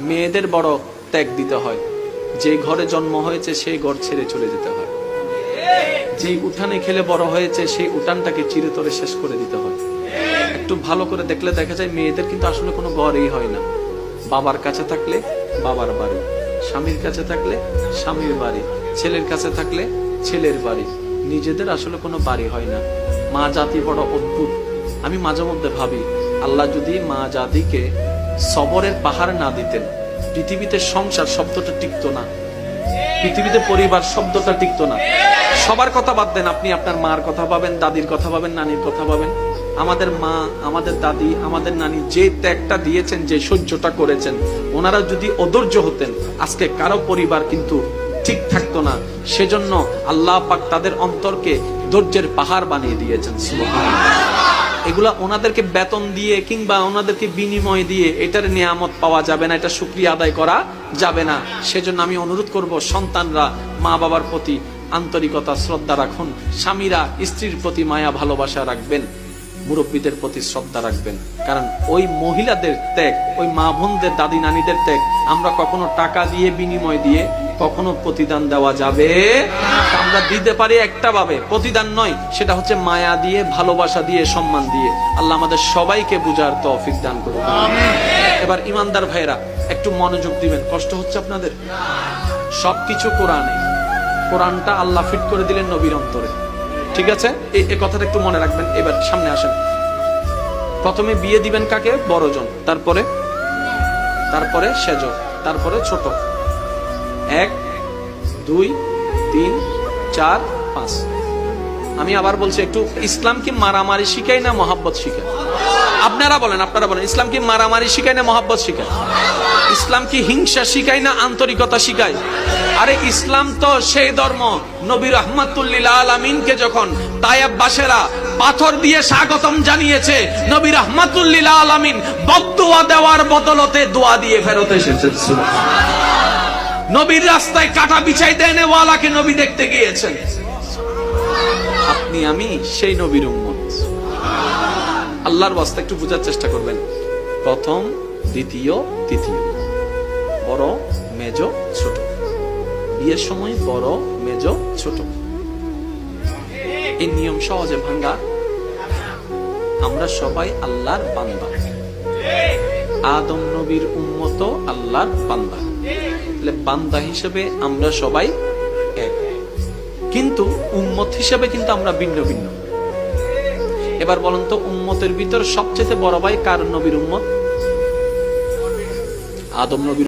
মেয়েদের বড় ত্যাগ দিতে হয়। যে ঘরে জন্ম হয়েছে সেই ঘর ছেড়ে চলে যেতে হয়। যে উঠানে খেলে বড় হয়েছে সেই উঠানটাকে চিরতরে শেষ করে দিতে হয়। একটু ভালো করে দেখলে দেখা যায় মেয়েদের কিন্তু আসলে কোনো ঘরই হয় না। বাবার কাছে থাকলে বাবার বাড়ি, স্বামীর কাছে থাকলে স্বামীর বাড়ি, ছেলের কাছে থাকলে ছেলের বাড়ি, নিজেদের আসলে কোনো বাড়ি হয় না। মা জাতি বড় অদ্ভুত। আমি মাঝে মধ্যে ভাবি, আল্লাহ যদি মা জাতিকে সবরের পাহাড় না দিতেন, পৃথিবীতে সংসার শব্দটা টিকতো না, পৃথিবীতে পরিবার শব্দটা টিকতো না। সবার কথা বাদ দেন, আপনি আপনার মার কথা পাবেন, দাদির কথা পাবেন, নানির কথা পাবেন। আমাদের মা, আমাদের দাদি, আমাদের নানি যে ত্যাগটা দিয়েছেন, যে সহ্যটা করেছেন, ওনারা যদি অধৈর্য হতেন আজকে কারো পরিবার কিন্তু ঠিক থাকতো না। সেজন্য আল্লাহ পাক তাদের অন্তরকে ধৈর্যের পাহাড় বানিয়ে দিয়েছেন। সুবহানাল্লাহ। এগুলা ওনাদেরকে বেতন দিয়ে কিংবা ওনাদেরকে বিনিময় দিয়ে এটার নিয়ামত পাওয়া যাবে না, এটা শুকরিয়া আদায় করা যাবে না। সেজন্য আমি অনুরোধ করব, সন্তানরা মা বাবার প্রতি আন্তরিকতা শ্রদ্ধা রাখুন, স্বামীরা স্ত্রীর প্রতি মায়া ভালোবাসা রাখবেন, মুরব্বীদের প্রতি শ্রদ্ধা রাখবেন। কারণ ওই মহিলাদের ত্যাগ, ওই মা বোনদের, দাদি নানিদের ত্যাগ আমরা কখনো টাকা দিয়ে বিনিময় দিয়ে কখনো প্রতিদান দেওয়া যাবে না। আমরা দিতে পারি একটা ভাবে, প্রতিদান নয়, সেটা হচ্ছে মায়া দিয়ে, ভালোবাসা দিয়ে, সম্মান দিয়ে। আল্লাহ আমাদের সবাইকে বুঝার তৌফিক দান করুন। এবার ইমানদার ভাইরা একটু মনোযোগ দিবেন। কষ্ট হচ্ছে আপনাদের? সবকিছু কোরআনে, কোরআনটা আল্লাহ ফিট করে দিলেন নবীর অন্তরে। ঠিক আছে, এই কথাটা একটু মনে রাখবেন। এবার সামনে আসেন। প্রথমে বিয়ে দিবেন কাকে? বড়জন, তারপরে সেজ, তারপরে ছোট। 1 2 3 4 5। আমি আবার বলছি, একটু ইসলাম কি মারামারি শিখায় না মহাব্বত শিখায়? আপনারা বলেন ইসলাম কি মারামারি শিখায় না মহাব্বত শিখায়? ইসলাম কি হিংসা শিখায় না আন্তরিকতা শিখায়? আরে ইসলাম তো সেই ধর্ম, নবী রাহমাতুল লিল আলামিনকে যখন তায়েববাসীরা পাথর দিয়ে স্বাগতম জানিয়েছে, নবী রাহমাতুল লিল আলামিন বদদুয়া দেওয়ার বদলতে দোয়া দিয়ে ফেরত এসেছেন। সুবহানাল্লাহ। নবীর রাস্তায় কাটা বিছাই দেন ওয়ালাকে নবী দেখতে গিয়েছেন। আপনি আমি সেই নবীর উম্মত। আল্লাহর ওয়াস্তে একটু বোঝার চেষ্টা করবেন। প্রথম, দ্বিতীয়, তৃতীয়, বড়, মেজ, ছোট। বিয়ের সময় বড়, মেজ, ছোট, এই নিয়ম সহজে ভাঙ্গা। আমরা সবাই আল্লাহর বান্দা, আদম নবীর উম্মত, আল্লাহর বান্দা। বান্দা হিসেবে আমরা সবাই এক, কিন্তু উম্মত হিসেবে কিন্তু আমরা ভিন্ন ভিন্ন। এবার বলেন তো, উম্মতের ভিতর সবচেয়ে বড় ভাই কার নবীর উম্মত? আদম নবীর।